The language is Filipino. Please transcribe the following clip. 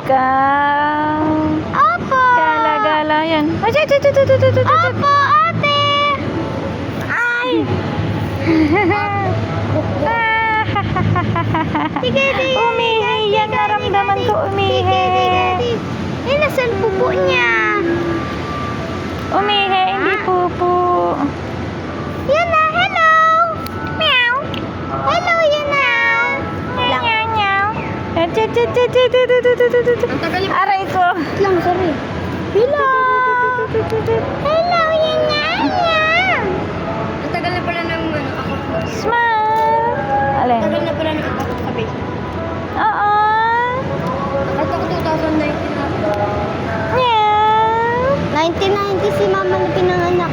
Ikaw. Opo. Gala-gala yan. Opo, ate. Ay. Sige, sige. Umihi yan. Naramdaman ko umihi. Eh, nasan pupo niya? Umihi, hindi pupo. Yan na, hello. Meow. Hello, yan na. Nyaw, nyaw. Aray ko. Lang, sorry. Hello. Hello, yan na. Matagal na pala ng ako. Smile. Alin? Matagal na pala ng ako sa base. Oo. At ako 2019 na. Meow. 1990 si mama na pinanganak.